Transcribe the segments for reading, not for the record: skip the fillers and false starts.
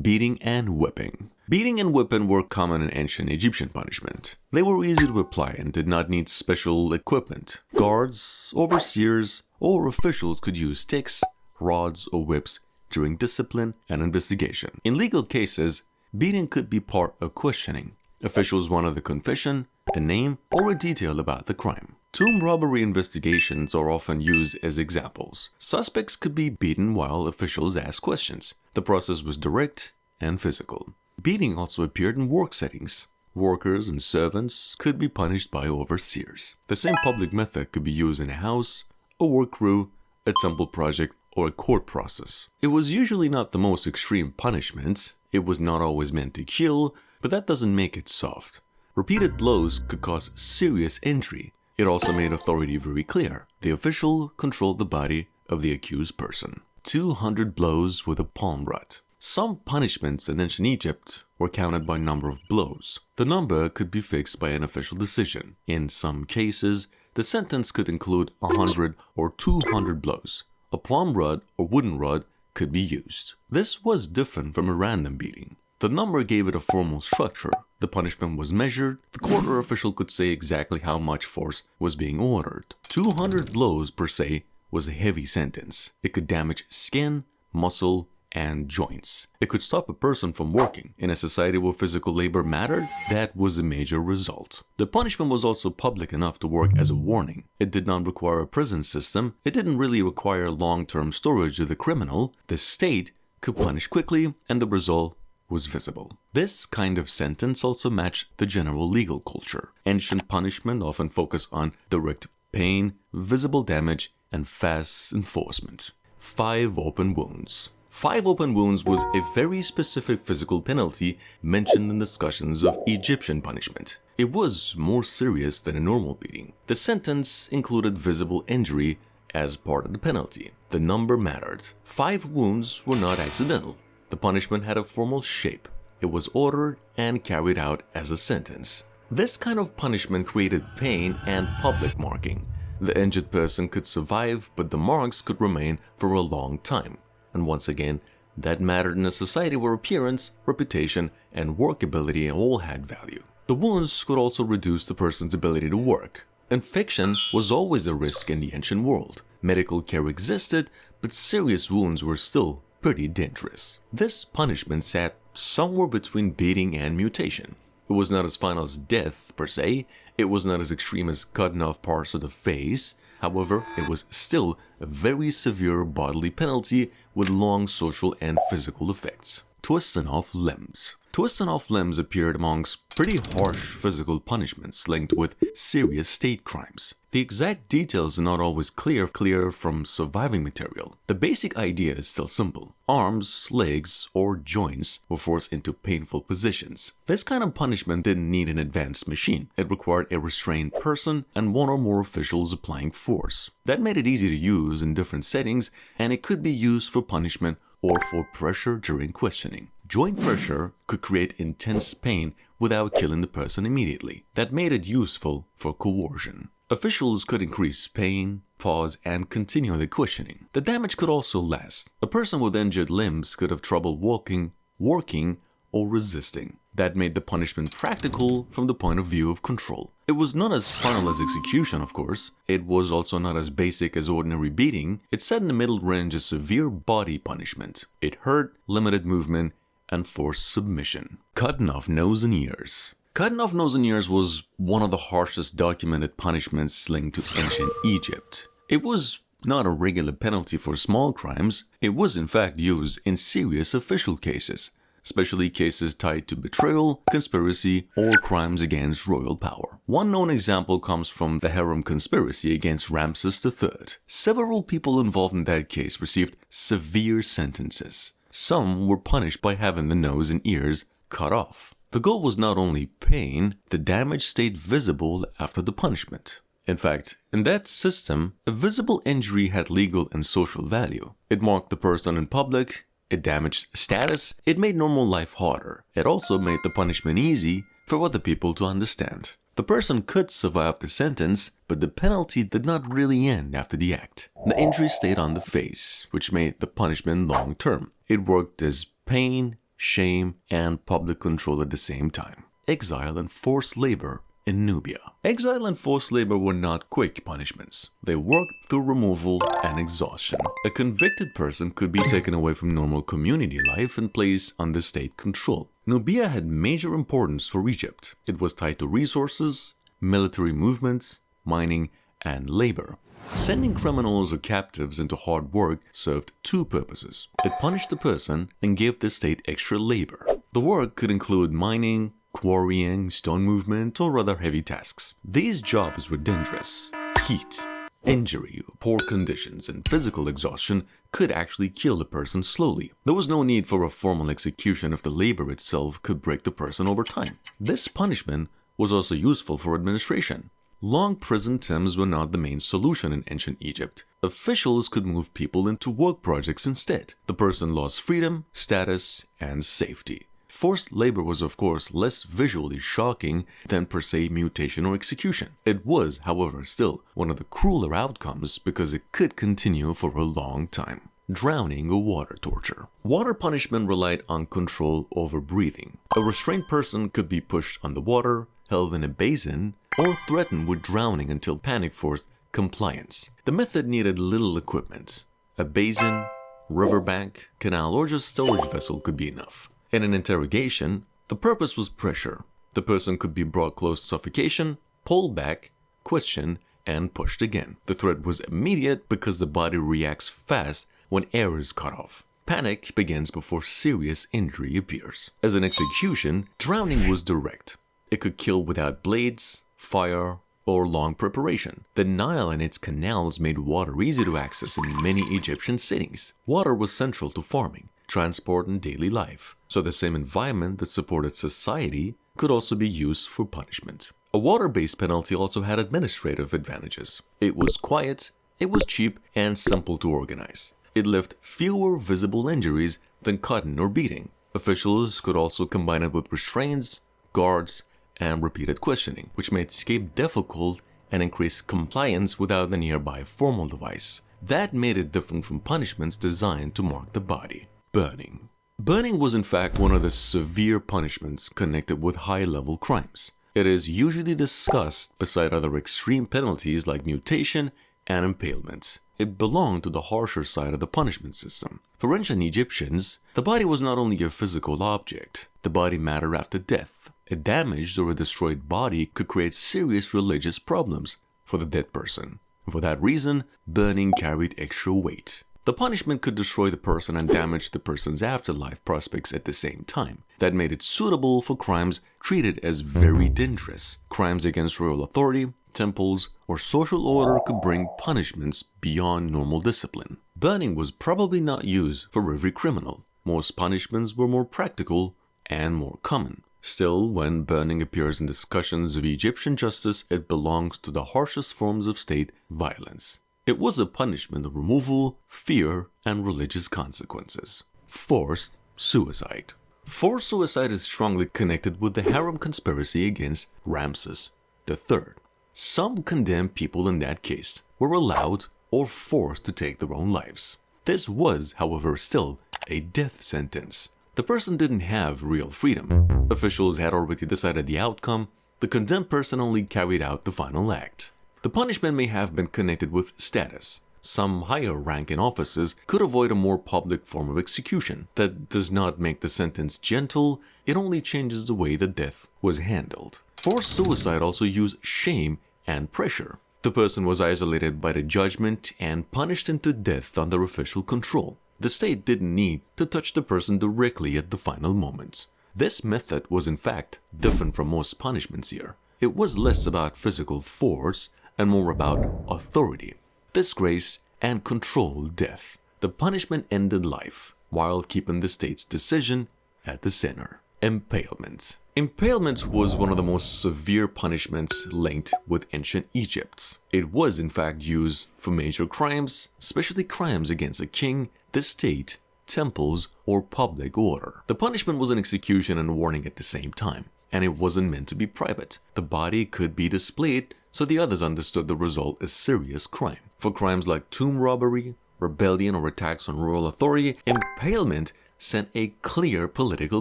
Beating and whipping. Beating and whipping were common in ancient Egyptian punishment. They were easy to apply and did not need special equipment. Guards, overseers, or officials could use sticks, rods, or whips during discipline and investigation. In legal cases, beating could be part of questioning. Officials wanted a confession, a name, or a detail about the crime. Tomb robbery investigations are often used as examples. Suspects could be beaten while officials asked questions. The process was direct and physical. Beating also appeared in work settings. Workers and servants could be punished by overseers. The same public method could be used in a house, a work crew, a temple project, or a court process. It was usually not the most extreme punishment. It was not always meant to kill, but that doesn't make it soft. Repeated blows could cause serious injury. It also made authority very clear. The official controlled the body of the accused person. 200 blows with a palm rod. Some punishments in ancient Egypt were counted by number of blows. The number could be fixed by an official decision. In some cases, the sentence could include 100 or 200 blows. A palm rod or wooden rod could be used. This was different from a random beating. The number gave it a formal structure. The punishment was measured. The court or official could say exactly how much force was being ordered. 200 blows per se was a heavy sentence. It could damage skin, muscle, and joints. It could stop a person from working. In a society where physical labor mattered, that was a major result. The punishment was also public enough to work as a warning. It did not require a prison system. It didn't really require long-term storage of the criminal. The state could punish quickly, and the result was visible. This kind of sentence also matched the general legal culture. Ancient punishment often focused on direct pain, visible damage, and fast enforcement. 5 open wounds. 5 open wounds was a very specific physical penalty mentioned in discussions of Egyptian punishment. It was more serious than a normal beating. The sentence included visible injury as part of the penalty. The number mattered. 5 wounds were not accidental. The punishment had a formal shape. It was ordered and carried out as a sentence. This kind of punishment created pain and public marking. The injured person could survive, but the marks could remain for a long time. And once again, that mattered in a society where appearance, reputation, and workability all had value. The wounds could also reduce the person's ability to work. Infection was always a risk in the ancient world. Medical care existed, but serious wounds were still pretty dangerous. This punishment sat somewhere between beating and mutilation. It was not as final as death, per se. It was not as extreme as cutting off parts of the face. However, it was still a very severe bodily penalty with long social and physical effects. Twisting off limbs. Twisting off limbs appeared amongst pretty harsh physical punishments linked with serious state crimes. The exact details are not always clear from surviving material. The basic idea is still simple. Arms, legs, or joints were forced into painful positions. This kind of punishment didn't need an advanced machine. It required a restrained person and one or more officials applying force. That made it easy to use in different settings, and it could be used for punishment or for pressure during questioning. Joint pressure could create intense pain without killing the person immediately. That made it useful for coercion. Officials could increase pain, pause, and continue the questioning. The damage could also last. A person with injured limbs could have trouble walking, working, or resisting. That made the punishment practical from the point of view of control. It was not as final as execution, of course. It was also not as basic as ordinary beating. It sat in the middle range of severe body punishment. It hurt, limited movement, and forced submission. Cutting off nose and ears. Cutting off nose and ears was one of the harshest documented punishments linked to ancient Egypt. It was not a regular penalty for small crimes. It was in fact used in serious official cases, especially cases tied to betrayal, conspiracy, or crimes against royal power. One known example comes from the harem conspiracy against Ramses III. Several people involved in that case received severe sentences. Some were punished by having the nose and ears cut off. The goal was not only pain, the damage stayed visible after the punishment. In fact, in that system, a visible injury had legal and social value. It marked the person in public, it damaged status, it made normal life harder. It also made the punishment easy for other people to understand. The person could survive the sentence, but the penalty did not really end after the act. The injury stayed on the face, which made the punishment long-term. It worked as pain, shame, and public control at the same time. Exile and forced labor in Nubia. Exile and forced labor were not quick punishments. They worked through removal and exhaustion. A convicted person could be taken away from normal community life and placed under state control. Nubia had major importance for Egypt. It was tied to resources, military movements, mining, and labor. Sending criminals or captives into hard work served two purposes. It punished the person and gave the state extra labor. The work could include mining, quarrying, stone movement, or other heavy tasks. These jobs were dangerous. Heat, injury, poor conditions, and physical exhaustion could actually kill a person slowly. There was no need for a formal execution if the labor itself could break the person over time. This punishment was also useful for administration. Long prison terms were not the main solution in ancient Egypt. Officials could move people into work projects instead. The person lost freedom, status, and safety. Forced labor was of course less visually shocking than per se mutation or execution. It was, however, still one of the crueler outcomes because it could continue for a long time. Drowning or water torture. Water punishment relied on control over breathing. A restrained person could be pushed underwater, held in a basin, or threatened with drowning until panic forced compliance. The method needed little equipment. A basin, riverbank, canal, or just storage vessel could be enough. In an interrogation, the purpose was pressure. The person could be brought close to suffocation, pulled back, questioned, and pushed again. The threat was immediate because the body reacts fast when air is cut off. Panic begins before serious injury appears. As an execution, drowning was direct. It could kill without blades, fire, or long preparation. The Nile and its canals made water easy to access in many Egyptian cities. Water was central to farming, transport, and daily life, so the same environment that supported society could also be used for punishment. A water-based penalty also had administrative advantages. It was quiet, it was cheap, and simple to organize. It left fewer visible injuries than cutting or beating. Officials could also combine it with restraints, guards, and repeated questioning, which made escape difficult and increased compliance without the nearby formal device. That made it different from punishments designed to mark the body. Burning. Burning was in fact one of the severe punishments connected with high-level crimes. It is usually discussed beside other extreme penalties like mutation and impalement. It belonged to the harsher side of the punishment system. For ancient Egyptians, the body was not only a physical object, the body mattered after death. A damaged or a destroyed body could create serious religious problems for the dead person. For that reason, burning carried extra weight. The punishment could destroy the person and damage the person's afterlife prospects at the same time. That made it suitable for crimes treated as very dangerous. Crimes against royal authority, temples, or social order could bring punishments beyond normal discipline. Burning was probably not used for every criminal. Most punishments were more practical and more common. Still, when burning appears in discussions of Egyptian justice, it belongs to the harshest forms of state violence. It was a punishment of removal, fear, and religious consequences. Forced suicide. Forced suicide is strongly connected with the harem conspiracy against Ramses III. Some condemned people in that case were allowed or forced to take their own lives. This was, however, still a death sentence. The person didn't have real freedom. Officials had already decided the outcome. The condemned person only carried out the final act. The punishment may have been connected with status. Some higher ranking officers could avoid a more public form of execution. That does not make the sentence gentle, it only changes the way the death was handled. Forced suicide also used shame and pressure. The person was isolated by the judgment and punished into death under official control. The state didn't need to touch the person directly at the final moments. This method was in fact different from most punishments here. It was less about physical force and more about authority, disgrace, and controlled death. The punishment ended life while keeping the state's decision at the center. Impalement. Impalement was one of the most severe punishments linked with ancient Egypt. It was in fact used for major crimes, especially crimes against a king, the state, temples, or public order. The punishment was an execution and a warning at the same time, and it wasn't meant to be private. The body could be displayed so the others understood the result as serious crime. For crimes like tomb robbery, rebellion, or attacks on royal authority, impalement sent a clear political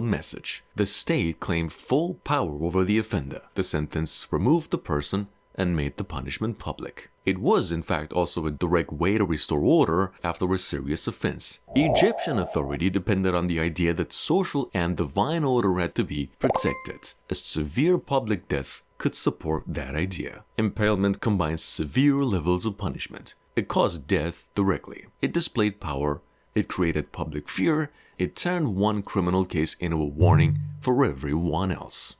message. The state claimed full power over the offender. The sentence removed the person and made the punishment public. It was, in fact, also a direct way to restore order after a serious offense. Egyptian authority depended on the idea that social and divine order had to be protected. A severe public death could support that idea. Impalement combines severe levels of punishment. It caused death directly. It displayed power. It created public fear. It turned one criminal case into a warning for everyone else.